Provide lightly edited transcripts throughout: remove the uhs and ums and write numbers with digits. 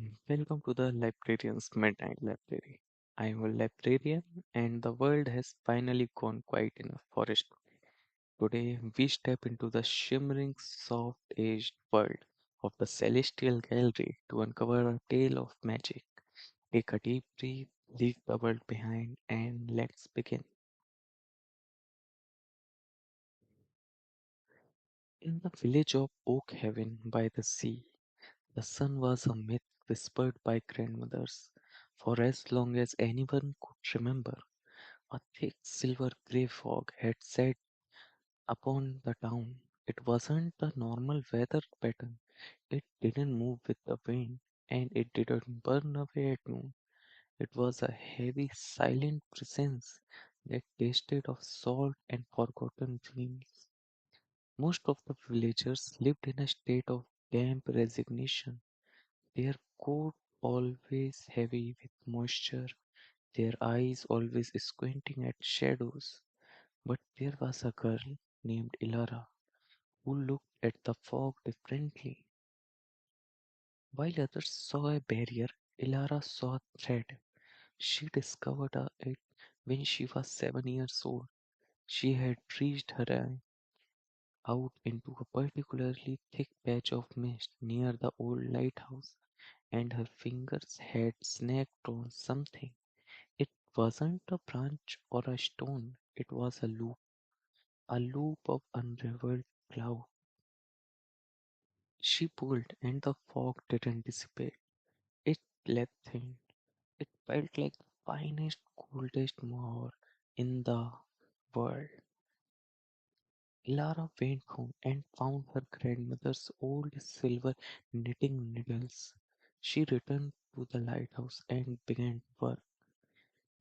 Welcome to the Librarian's Midnight Library. I am a librarian, and the world has finally gone quiet enough for us. Today, we step into the shimmering, soft aged world of the Celestial Gallery to uncover a tale of magic. Take a deep breath, leave the world behind, and let's begin. In the village of Oak Haven by the sea, the sun was a myth whispered by grandmothers for as long as anyone could remember. A thick silver grey fog had set upon the town. It wasn't the normal weather pattern. It didn't move with the wind, and it didn't burn away at noon. It was a heavy, silent presence that tasted of salt and forgotten dreams. Most of the villagers lived in a state of damp resignation, their coat always heavy with moisture, their eyes always squinting at shadows. But there was a girl named Elara who looked at the fog differently. While others saw a barrier, Elara saw a thread. She discovered it when she was 7 years old. She had reached her eye out into a particularly thick patch of mist near the old lighthouse, and her fingers had snagged on something. It wasn't a branch or a stone, it was a loop of unraveled cloud. She pulled, and the fog didn't dissipate. It lengthened. It felt like the finest, coldest moor in the world. Lara went home and found her grandmother's old silver knitting needles. She returned to the lighthouse and began work.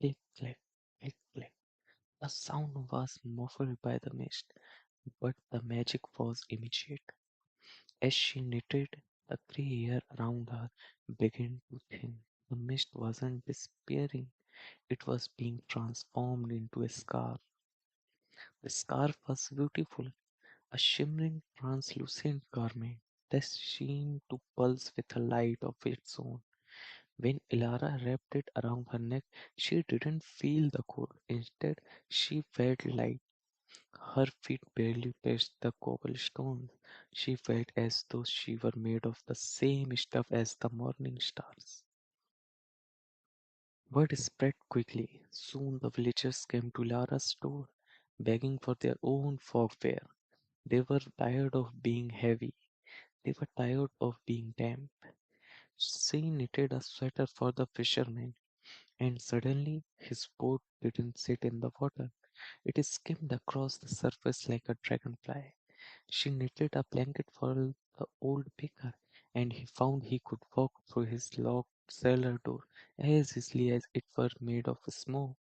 Click, clack, click, clack. The sound was muffled by the mist, but the magic was immediate. As she knitted, the grey hair around her began to thin. The mist wasn't disappearing, it was being transformed into a scarf. The scarf was beautiful, a shimmering, translucent garment that seemed to pulse with a light of its own. When Ilara wrapped it around her neck, she didn't feel the cold. Instead, she felt light. Her feet barely touched the cobblestones. She felt as though she were made of the same stuff as the morning stars. Word spread quickly. Soon the villagers came to Lara's door, begging for their own fogware. They were tired of being heavy. They were tired of being damp. She knitted a sweater for the fisherman, and suddenly his boat didn't sit in the water. It skimmed across the surface like a dragonfly. She knitted a blanket for the old baker, and he found he could walk through his locked cellar door as easily as it were made of smoke.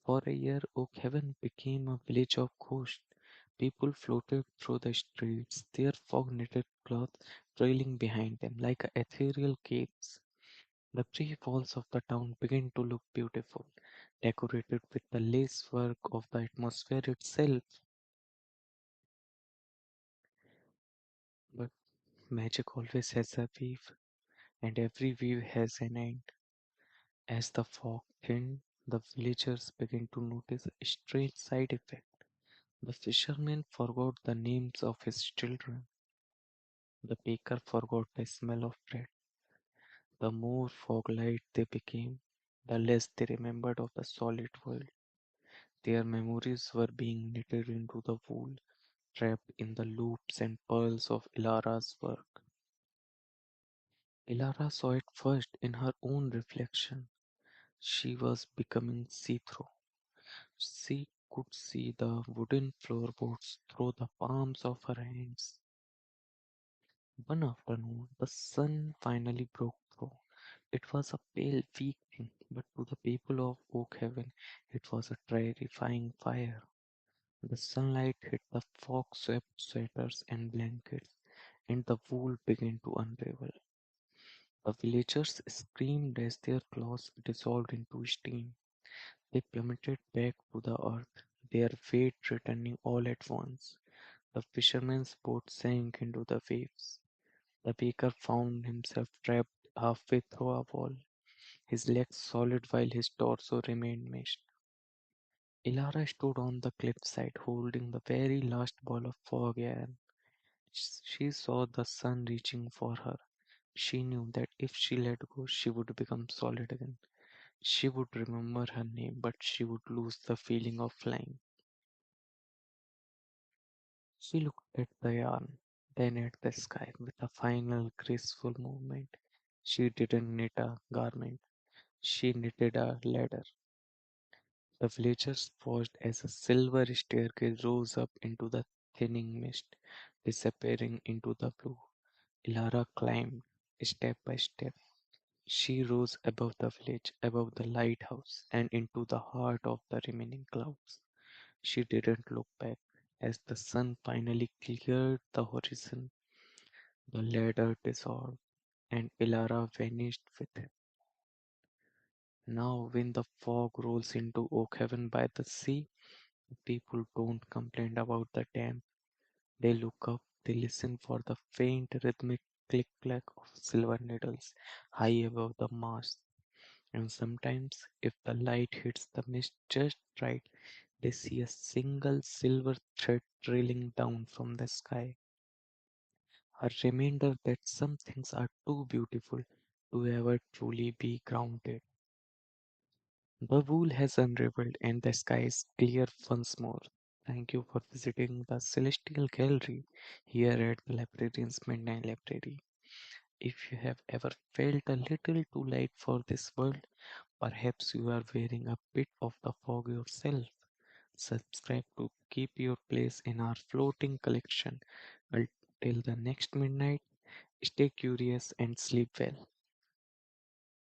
For a year, Oak Haven became a village of ghosts. People floated through the streets, their fog knitted cloth trailing behind them like ethereal capes. The three walls of the town began to look beautiful, decorated with the lace work of the atmosphere itself. But magic always has a weave, and every weave has an end. As the fog thinned, the villagers began to notice a strange side effect. The fisherman forgot the names of his children. The baker forgot the smell of bread. The more fog-light they became, the less they remembered of the solid world. Their memories were being knitted into the wool, trapped in the loops and pearls of Ilara's work. Ilara saw it first in her own reflection. She was becoming see-through. She could see the wooden floorboards through the palms of her hands. One afternoon, the sun finally broke through. It was a pale, weak thing, but to the people of Oak Haven, it was a terrifying fire. The sunlight hit the fog-swept sweaters and blankets, and the wool began to unravel. The villagers screamed as their clothes dissolved into steam. They plummeted back to the earth, their weight returning all at once. The fisherman's boat sank into the waves. The baker found himself trapped halfway through a wall, his legs solid while his torso remained meshed. Ilara stood on the cliffside holding the very last ball of fog air. She saw the sun reaching for her. She knew that if she let go, she would become solid again. She would remember her name, but she would lose the feeling of flying. She looked at the yarn, then at the sky with a final graceful movement. She didn't knit a garment, she knitted a ladder. The villagers watched as a silver staircase rose up into the thinning mist, disappearing into the blue. Ilara climbed, step by step. She rose above the village, above the lighthouse, and into the heart of the remaining clouds. She didn't look back. As the sun finally cleared the horizon, the ladder dissolved, and Ilara vanished with it. Now, when the fog rolls into Oakhaven by the sea, people don't complain about the damp. They look up, they listen for the faint rhythmic click clack of silver needles high above the mast. And sometimes, if the light hits the mist just right, they see a single silver thread trailing down from the sky. A reminder that some things are too beautiful to ever truly be grounded. The wool has unraveled and the sky is clear once more. Thank you for visiting the Celestial Gallery here at the Librarian's Midnight Library. If you have ever felt a little too light for this world, perhaps you are wearing a bit of the fog yourself. Subscribe to keep your place in our floating collection. Until the next midnight, stay curious and sleep well.